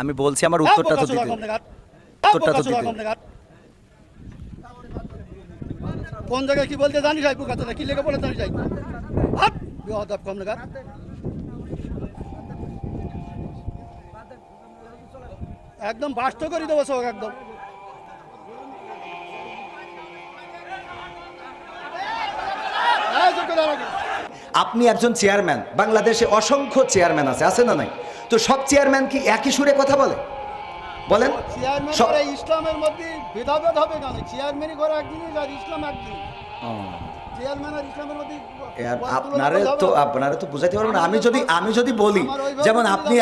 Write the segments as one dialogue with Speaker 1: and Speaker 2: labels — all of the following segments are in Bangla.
Speaker 1: আমি বলছি আমার উত্তরটা তো দিতে, উত্তরটা তো দিতে।
Speaker 2: কোন জায়গায় কি বলতে জানি যাই কথা কি লেগে বলে জানি যাই হাত বিহাদাব কম লাগার একদম বাস্ত করে দেবো সব একদম।
Speaker 1: আপনি একজন চেয়ারম্যান, বাংলাদেশে অসংখ্য চেয়ারম্যান আছে না নাই? তো সব চেয়ারম্যান কি একই সুরে কথা বলে? বলেন।
Speaker 2: চেয়ারম্যান ইসলামের মধ্যে ভেদাভেদ হবে কেন? চেয়ারম্যানই করে এক জিনিস আর ইসলাম এক জিনিস। চেয়ারম্যান আর ইসলামের মধ্যে
Speaker 1: আপনারা তো বুঝাইতে পারবেন না। আমি যদি বলি, যেমন আপনি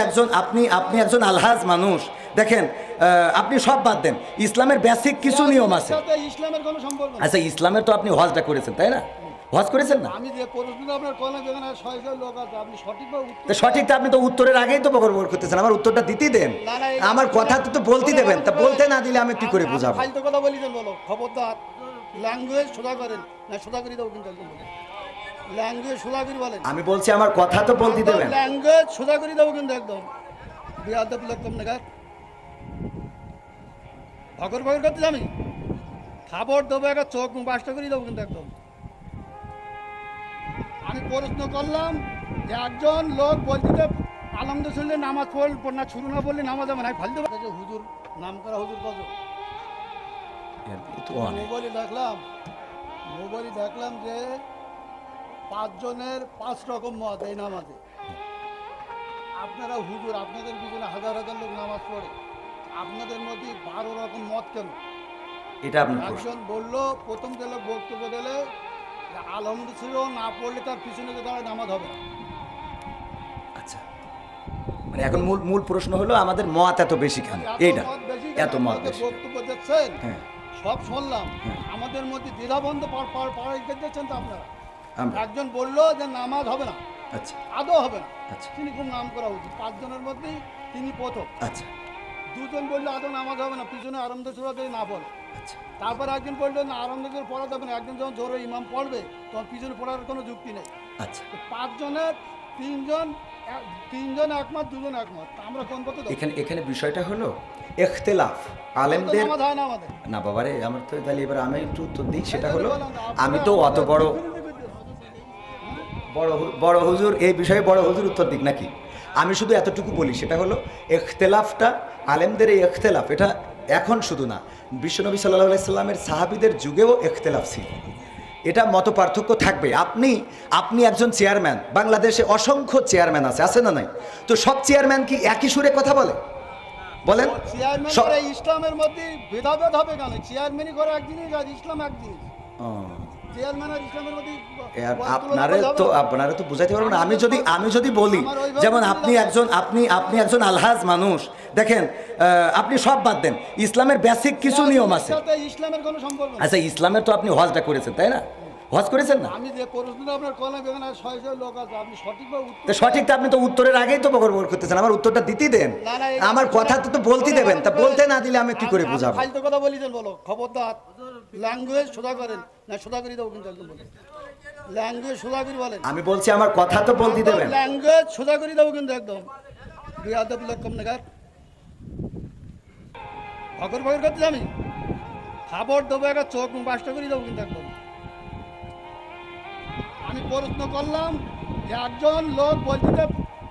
Speaker 1: একজন আলহাজ মানুষ, দেখেন আপনি সব বাদ দেন, ইসলামের বেসিক কিছু নিয়ম আছে।
Speaker 2: ইসলামের কোনো সম্পর্ক না।
Speaker 1: আচ্ছা, ইসলামের তো আপনি হজটা করেছেন, তাই না? হজ করেছেন না?
Speaker 2: আমি যে প্রশ্ন আপনার কোনা যেখানে ৬০০ লোক আছে আপনি সঠিকভাবে উত্তর
Speaker 1: সঠিকটা আপনি তো উত্তরের আগেই তো বকর করতেছেন। আমার উত্তরটা দিতেই দেন, আমার কথা তো বলতে দেবেন। তা বলতে না দিলে আমি কি করে বুঝাবো?
Speaker 2: ফালতু কথা বলি দেন, বলো খবরদার। ল্যাঙ্গুয়েজ সোজা করেন না, সোজা করে দেবো কিন্তু একদম। ল্যাঙ্গুয়েজ সোজা করে বলেন।
Speaker 1: আমি বলছি আমার কথা তো বলতে দেবেন।
Speaker 2: ল্যাঙ্গুয়েজ সোজা করে দেবো কিন্তু একদম। বিয়াদব লোক কম নাগাদ ভগর ভগর করতে আমি খাবার দেবো, একটা চোখ মুখ বাস্ত করে দেবো কিন্তু একদম। আমি প্রশ্ন করলাম যে একজন লোক বলতে আলমদ শুনলে নামাজ পড় না, শুরু না বললে নামাজ হবে না, ফালতে পারছে হুজুর নাম করা হুজুর কত মোবাইলে দেখলাম যে ৫ জনের ৫ রকম মত এই নামাজে। আপনারা হুজুর, আপনাদের পিছনে হাজার হাজার লোক নামাজ পড়ে, আপনাদের মধ্যে ১২ রকম মত কেন?
Speaker 1: এটা
Speaker 2: একজন বললো, প্রথম যে লোক বক্তব্য দিলে আলহামদুলিল্লাহ ছিল না পড়লে তার পিছনে যে দাঁড়ায় নামাজ হবে না।
Speaker 1: আচ্ছা, মানে এখন মূল প্রশ্ন হলো আমাদের মত এত বেশি কেন? এইটা এত মত
Speaker 2: বক্তব্য দিচ্ছেন, সব শুনলাম, আমাদের মধ্যে দ্বিধাবন্ধ দিচ্ছেন তো আপনারা। একজন বললো যে নামাজ হবে না,
Speaker 1: আচ্ছা
Speaker 2: আদৌ হবে না,
Speaker 1: আচ্ছা,
Speaker 2: তিনি খুব নাম করা উচিত, ৫ জনের মধ্যে তিনি প্রথম।
Speaker 1: আচ্ছা,
Speaker 2: দুজন বললো আদৌ নামাজ হবে না, পিছনে আরামদে সুরা যদি না পড়ে।
Speaker 1: আচ্ছা,
Speaker 2: তারপর একজন বললো না আরামদে করে পড়া যাবে না, একজন যখন জোরে ইমাম পড়বে তখন পিছনে পড়ার কোনো যুক্তি নেই।
Speaker 1: আচ্ছা,
Speaker 2: ৫ জনের তিনজন একমত, দুজন একমত, আমরা কোন পথে?
Speaker 1: এখানে বিষয়টা হলো ইখতিলাফ আলেমদের না বাবারে। আমার তো তাহলে এবার আমি একটু উত্তর দিই, সেটা হলো আমি তো অত বড় হুজুর এই বিষয়ে বড় হুজুর উত্তর দিক নাকি? আমি শুধু এতটুকু বলি, সেটা হলো ইখতিলাফটা আলেমদের, এই ইখতিলাফ এটা এখন শুধু না, বিশ্বনবী সাল্লাল্লাহু আলাইহি সাল্লামের সাহাবীদের যুগেও ইখতিলাফ ছিল। এটা মত পার্থক্য থাকবে। আপনি একজন চেয়ারম্যান, বাংলাদেশে অসংখ্য চেয়ারম্যান আছে না নাই? তো সব চেয়ারম্যান কি একই সুরে কথা বলে? বলেন।
Speaker 2: চেয়ারম্যান ইসলামের মধ্যে ভেদাভেদ হবে কেন? চেয়ারম্যানই করে এক জিনিস আর ইসলাম এক জিনিস। চেয়ারম্যান আর ইসলামের মধ্যে
Speaker 1: আপনারা তো বুঝাইতে পারবেন না। আমি যদি বলি, যেমন আপনি একজন আলহাজ মানুষ, দেখেন আপনি সব বাদ দেন, ইসলামের বেসিক কিছু নিয়ম আছে।
Speaker 2: ইসলামের কোনো সম্পর্ক না।
Speaker 1: আচ্ছা, ইসলামের তো আপনি হজটা করেছেন, তাই না? হজ করেছেন না?
Speaker 2: আমি যে প্রশ্ন আপনার কোনা যেখানে ৬০০ লোক আছে আপনি সঠিকভাবে উত্তর
Speaker 1: সঠিকটা আপনি তো উত্তরের আগেই তো বকর করতেছেন। আমার উত্তরটা দিতেই দেন, আমার কথা তো বলতে দেবেন। তা বলতে না দিলে আমি কি করে বুঝাবো?
Speaker 2: ফালতু কথা বলি দেন, বলো খবরদার। ল্যাঙ্গুয়েজ সোজা করেন না, সোজা করে দেবো কিন্তু একদম। ল্যাঙ্গুয়েজ সোজা করে বলেন।
Speaker 1: আমি বলছি আমার কথা তো বলতে দেবেন।
Speaker 2: ল্যাঙ্গুয়েজ সোজা করে দেবো কিন্তু একদম। বিয়াদব লোক কম নাগাদ ভগর ভগর করতে আমি খাবার দেবো, একটা চোখ মুখ বাস্ত করে দেবো কিন্তু একদম। আমি প্রশ্ন করলাম যে একজন লোক বলতে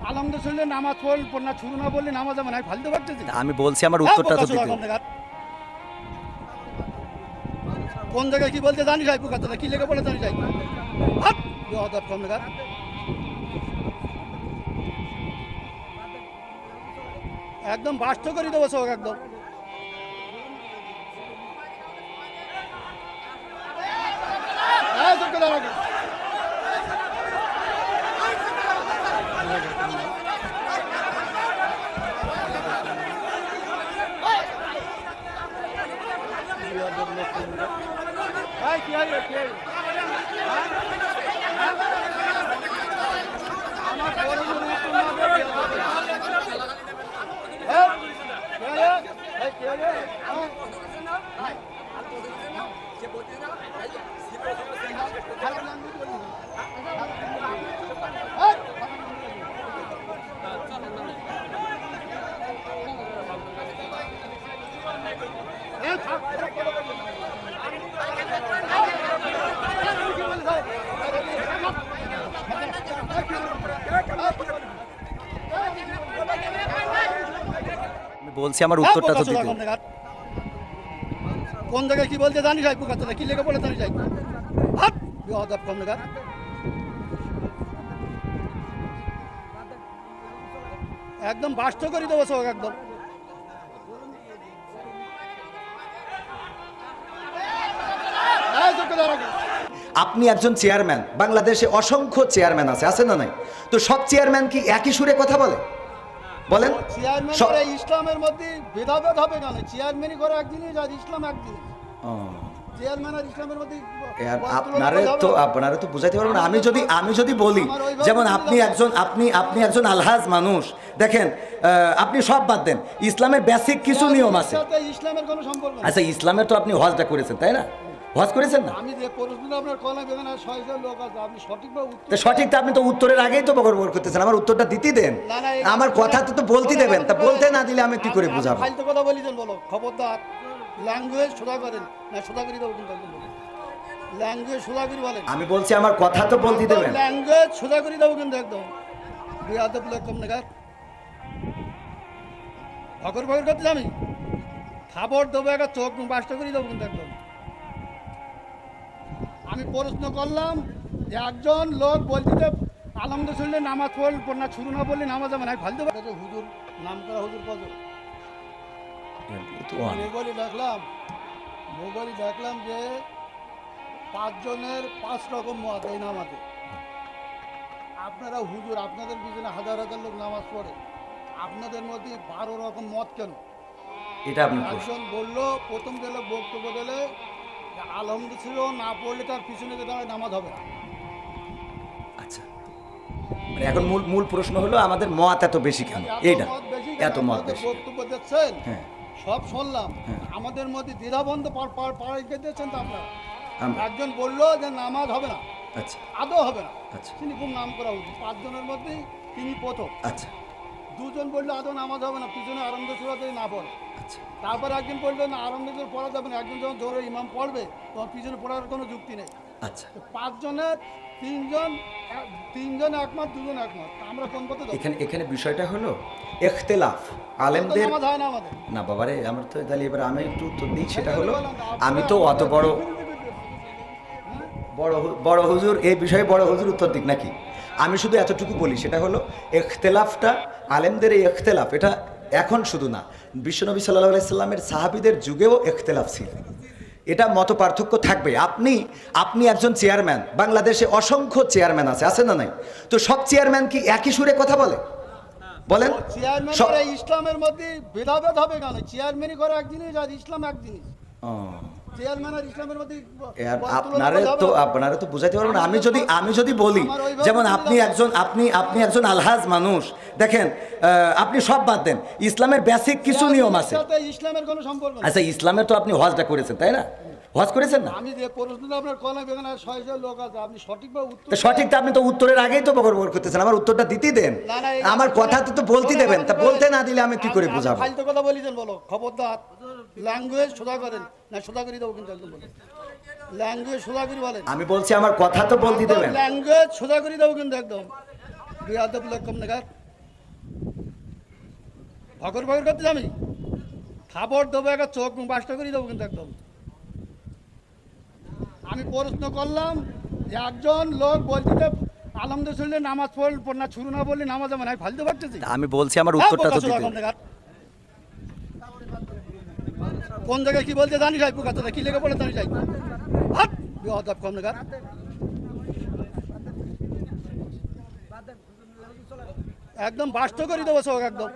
Speaker 2: আলমদ শুনলে নামাজ পড় না, শুরু না বললে নামাজ হবে না, ফালতে পারতেছি।
Speaker 1: আমি বলছি আমার উত্তরটা তো দিতে।
Speaker 2: কোন জায়গায় কি বলতে জানি যাই কথা কি লেগে বলে জানি যাই হাত বিহাদাব কম নাগাদ একদম বাস্ত করে দেবো সব একদম।
Speaker 1: আমি বলছি আমার উত্তরটা তো দিতে।
Speaker 2: কোন জায়গায় কি বলতে জানি যাই পুকাতে কি লেগে বলে জানি যাই হাত বিহাদাব কম লাগা একদম বাস্ত করে দেবো সব একদম
Speaker 1: আপনি একজন চেয়ারম্যান, বাংলাদেশে অসংখ্য চেয়ারম্যান আছে না নাই? তো সব চেয়ারম্যান কি একই সুরে কথা বলে? বলেন।
Speaker 2: চেয়ারম্যান করে ইসলামের মধ্যে ভেদাভেদ হবে কেন? চেয়ারম্যানই করে এক জিনিস আর ইসলাম এক জিনিস। চেয়ারম্যান আর ইসলামের মধ্যে
Speaker 1: আপনারা তো বুঝাইতে পারবেন না। আমি যদি বলি, যেমন আপনি একজন আলহাজ মানুষ, দেখেন আপনি সব বাদ দেন, ইসলামের বেসিক কিছু নিয়ম আছে।
Speaker 2: ইসলামের কোনো সম্পর্ক নেই।
Speaker 1: আচ্ছা, ইসলামের তো আপনি হজটা করেছেন, তাই না? হজ করেছেন না?
Speaker 2: আমি যে প্রশ্নটা আপনার কলা বেগানা ৬০০ লোক আছে, আপনি সঠিকভাবে উত্তর
Speaker 1: সঠিকটা আপনি তো উত্তরের আগেই তো বকর করতেছেন। আমার উত্তরটা দিতে দেন, আমার কথা তো বলতে দেবেন। তা বলতে না দিলে আমি কি করে বুঝাবো?
Speaker 2: ফালতু কথা বলিছেন, বলো খবরদার। ল্যাঙ্গুয়েজ সোজা করেন না, সোজা করে দেবো কিন্তু একদম বলো। ল্যাঙ্গুয়েজ সোজা করে বলেন।
Speaker 1: আমি বলছি আমার কথা তো বলতে দেবেন।
Speaker 2: ল্যাঙ্গুয়েজ সোজা করে দেবো কিন্তু একদম বিয়াদব লোক কম নাগাদ ভকর ভকর করতে আমি খাবার দেবো, একটা চোখ বাস্ত করে দেবো কিন্তু একদম। আমি প্রশ্ন করলাম, একজন লোক বলতে আলমদ শুনলে নামাজ পড়ল না, শুরু না বললে নামাজ যাবে না, ফালতু হুজুর নাম করা হুজুর কত মোবাইলে দেখলাম যে 5 জনের 5 রকম মত এই নামাজে। আপনারা হুজুর, আপনাদের পিছনে হাজার হাজার লোক নামাজ পড়ে, আপনাদের মধ্যে 12 রকম মত কেন?
Speaker 1: এটা আপনি
Speaker 2: একজন বললো, প্রথম গেলে বক্তব্য দিলে আলহামদুলিল্লাহ ছিল না পড়লে তার পিছনে যে দাঁড়ায় নামাজ হবে না।
Speaker 1: আচ্ছা, মানে এখন মূল প্রশ্ন হলো আমাদের মত এত বেশি কেন? এইটা এত মত বেশি
Speaker 2: বক্তব্য দিচ্ছেন,
Speaker 1: হ্যাঁ
Speaker 2: সব শুনলাম, আমাদের মধ্যে দ্বিধাবন্ধ পাড়াইতে দিয়েছেন তো আপনারা। একজন বললো যে নামাজ হবে না,
Speaker 1: আচ্ছা
Speaker 2: আদৌ হবে না,
Speaker 1: আচ্ছা
Speaker 2: তিনি খুব নাম করা উচিত, 5 জনের মধ্যে তিনি প্রথম।
Speaker 1: আচ্ছা,
Speaker 2: 2 জন বললো আদৌ নামাজ হবে না, পিছনে আরম্ভ সুরাতে না পড়ে।
Speaker 1: আচ্ছা,
Speaker 2: তারপর একজন বললো না আরম্ভ পড়া যাবে না, একজন যখন জোরে ইমাম পড়বে তখন পিছনে পড়ার কোনো যুক্তি নেই।
Speaker 1: আচ্ছা,
Speaker 2: 5 জনের 3 জন একমত, 2 জন একমত, আমরা কোন পথে যাবো?
Speaker 1: এখানে বিষয়টা হলো ইখতিলাফ আলেমদের
Speaker 2: নামাজ হয় না আমাদের।
Speaker 1: না বাবারে, আমার তো তাহলে এবার আমি একটু উত্তর দিই। সেটা হলো, আমি তো অত বড় হুজুর এই বিষয়ে বড় হুজুর উত্তর দিক নাকি? আমি শুধু এতটুকু বলি, সেটা হলো ইখতিলাফটা, আলেমদের এই ইখতিলাফ, এটা এখন শুধু না, বিশ্বনবী সাল্লাল্লাহু আলাইহি সাল্লামের সাহাবীদের যুগেও ইখতিলাফ ছিল। এটা মত পার্থক্য থাকবে। আপনি একজন চেয়ারম্যান, বাংলাদেশে অসংখ্য চেয়ারম্যান আছে না নাই? তো সব চেয়ারম্যান কি একই সুরে কথা বলে? বলেন।
Speaker 2: চেয়ারম্যান করে ইসলামের মধ্যে ভেদাভেদ হবে কেন? চেয়ারম্যানই করে এক জিনিস আর ইসলাম এক জিনিস। চেয়ারম্যান আর ইসলামের মধ্যে
Speaker 1: আপনারা তো বুঝাইতে পারবেন না। আমি যদি বলি, যেমন আপনি একজন আলহাজ মানুষ, দেখেন আপনি সব বাদ দেন, ইসলামের বেসিক কিছু নিয়ম আছে।
Speaker 2: ইসলামের কোনো সম্পর্ক নেই।
Speaker 1: আচ্ছা, ইসলামের তো আপনি হজটা করেছেন, তাই না? হজ করেছেন না?
Speaker 2: আমি যে প্রশ্নটা আপনার কলা বেগানা ৬০০ লোক আছে, আপনি সঠিকভাবে উত্তর
Speaker 1: সঠিকটা আপনি তো উত্তরের আগেই তো বকর করতেছেন। আমার উত্তরটা দিতে দেন, আমার কথা তো বলতে দেবেন। তা বলতে না দিলে আমি কি করে বুঝাবো?
Speaker 2: ফালতু কথা বলিছেন, বলো খবরদার। ল্যাঙ্গুয়েজ সোজা করেন না, সোজা করে দেবো কিন্তু একদম বলো। ল্যাঙ্গুয়েজ সোজা করে বলেন।
Speaker 1: আমি বলছি আমার কথা তো বলতে দেবেন।
Speaker 2: ল্যাঙ্গুয়েজ সোজা করে দেবো কিন্তু একদম বিয়াদব লোক কম নাগাদ ভকর ভকর করতে আমি খাবার দেবো, একটা চোখ বাস্ত করে দেবো কিন্তু একদম। আমি প্রশ্ন করলাম, একজন লোক বলতে আলমদ শুনলে নামাজ পড়ল না, শুরু না বললে নামাজ যাবে না, ফালতু পারতেছি।
Speaker 1: আমি বলছি আমার উত্তরটা তো দিতে।
Speaker 2: কোন জায়গায় কি বলতে জানি যাই পুকাতে কি লেগে বলে জানি যাই হাত বিয়াদব কম নাগাদ একদম বাস্ত করে দেবো সব একদম।